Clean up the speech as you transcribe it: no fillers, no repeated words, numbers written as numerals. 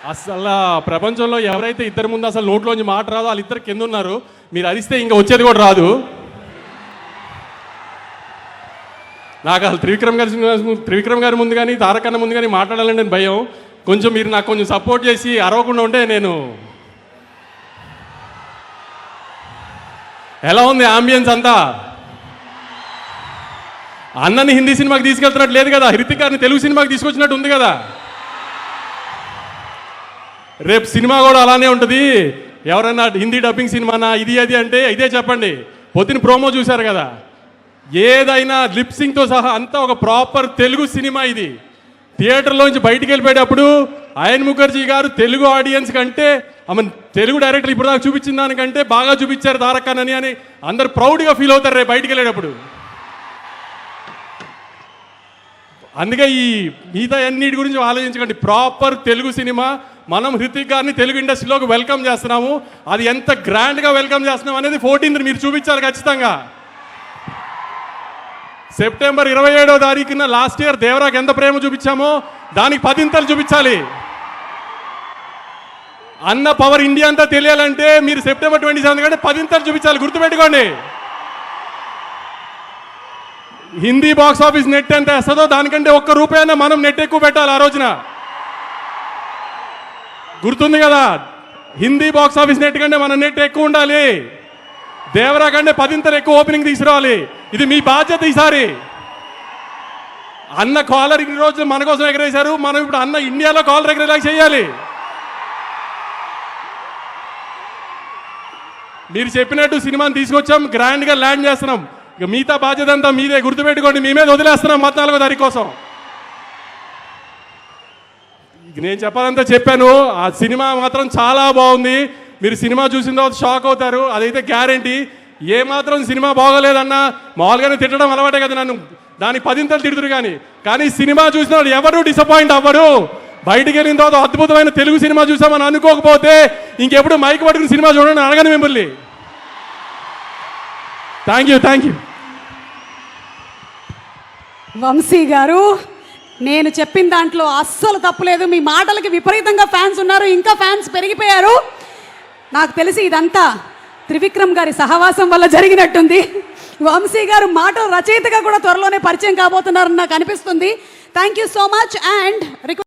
అసలు ప్రపంచంలో ఎవరైతే ఇద్దరు ముందు అసలు నోట్లోంచి మాట రాదో వాళ్ళిద్దరు కింద ఉన్నారు. మీరు అరిస్తే ఇంకా వచ్చేది కూడా రాదు. నాకు అసలు త్రివిక్రమ్ గారి ముందు కానీ తారకన్న ముందు కానీ మాట్లాడాలంటే భయం. కొంచెం మీరు నాకు కొంచెం సపోర్ట్ చేసి అరవకుండా ఉంటే నేను. ఎలా ఉంది ఆంబియన్స్ అంతా? అన్నని హిందీ సినిమాకి తీసుకెళ్తున్నట్టు లేదు కదా, హృతిక్ గారిని తెలుగు సినిమాకి తీసుకొచ్చినట్టు ఉంది కదా. రేపు సినిమా కూడా అలానే ఉంటుంది. ఎవరైనా హిందీ డబ్బింగ్ సినిమానా ఇది అది అంటే ఇదే చెప్పండి. పొద్దున ప్రోమో చూశారు కదా, ఏదైనా లిప్సింగ్తో సహా అంతా ఒక ప్రాపర్ తెలుగు సినిమా. ఇది థియేటర్లోంచి బయటికి వెళ్ళిపోయేటప్పుడు అయన్ ముఖర్జీ గారు తెలుగు ఆడియన్స్ కంటే తెలుగు డైరెక్టర్ ఇప్పుడు దాకా చూపించిన దానికంటే బాగా చూపించారు తారకన్నని అని అందరు ప్రౌడ్గా ఫీల్ అవుతారు రేపు బయటికి వెళ్ళేటప్పుడు. అందుకే ఈ మిగతా అన్నిటి గురించి ఆలోచించకండి. Proper Telugu cinema. మనం హృతిక్ గారిని తెలుగు ఇండస్ట్రీలోకి వెల్కమ్ చేస్తున్నాము. అది ఎంత గ్రాండ్గా వెల్కమ్ చేస్తున్నాం అనేది 14th మీరు చూపించాలి ఖచ్చితంగా. సెప్టెంబర్ 27వ తారీఖున లాస్ట్ ఇయర్ దేవరాకి ఎంత ప్రేమ చూపించామో దానికి 10 చూపించాలి. అన్న పవర్ ఇండియా అంతా తెలియాలంటే మీరు సెప్టెంబర్ 27 కంటే 10 చూపించాలి. గుర్తుపెట్టుకోండి. హిందీ బాక్స్ ఆఫీస్ నెట్ ఎంత వేస్తుందో దానికంటే ₹1 మనం నెట్ ఎక్కువ పెట్టాలి ఆ రోజున. గుర్తుంది కదా, హిందీ బాక్స్ ఆఫీస్ నెట్ కంటే మన నెట్ ఎక్కువ ఉండాలి. దేవరా కంటే 10 ఎక్కువ ఓపెనింగ్ తీసుకురావాలి. ఇది మీ బాధ్యత ఈసారి. అన్న కాలర్ ఇన్ని రోజులు మన కోసం ఎగరేశారు, మనం ఇప్పుడు అన్న ఇండియాలో కాలర్ ఎగరేలా చేయాలి. మీరు చెప్పినట్టు సినిమాని తీసుకొచ్చాం, గ్రాండ్గా ల్యాండ్ చేస్తున్నాం. ఇక మిగతా బాధ్యత అంతా మీదే. గుర్తుపెట్టుకోండి, మీ మీద వదిలేస్తున్నాం 14వ తారీఖు కోసం. నేను చెప్పాలంతా చెప్పాను. ఆ సినిమా మాత్రం చాలా బాగుంది. మీరు సినిమా చూసిన తర్వాత షాక్ అవుతారు, అదైతే గ్యారంటీ. ఏమాత్రం సినిమా బాగోలేదన్నా మామూలుగానే తిట్టడం అలవాటే కదా నన్ను, దానికి 10 తిడుతురు. కానీ సినిమా చూసిన వాళ్ళు ఎవరు డిసప్పాయింట్ అవ్వరు. బయటికి వెళ్ళిన తర్వాత అద్భుతమైన తెలుగు సినిమా చూసామని అనుకోకపోతే ఇంకెప్పుడు మైక్ పట్టుకుని సినిమా చూడండి అడగను మిమ్మల్ని. Thank you. వంశీ గారు, నేను చెప్పిన దాంట్లో అస్సలు తప్పులేదు. మీ మాటలకి విపరీతంగా ఫ్యాన్స్ ఉన్నారు, ఇంకా ఫ్యాన్స్ పెరిగిపోయారు. నాకు తెలిసి ఇదంతా త్రివిక్రమ్ గారి సహవాసం వల్ల జరిగినట్టుంది. వంశీ గారు మాటల రచయితగా కూడా త్వరలోనే పరిచయం కాబోతున్నారని నాకు అనిపిస్తుంది. Thank you so much. And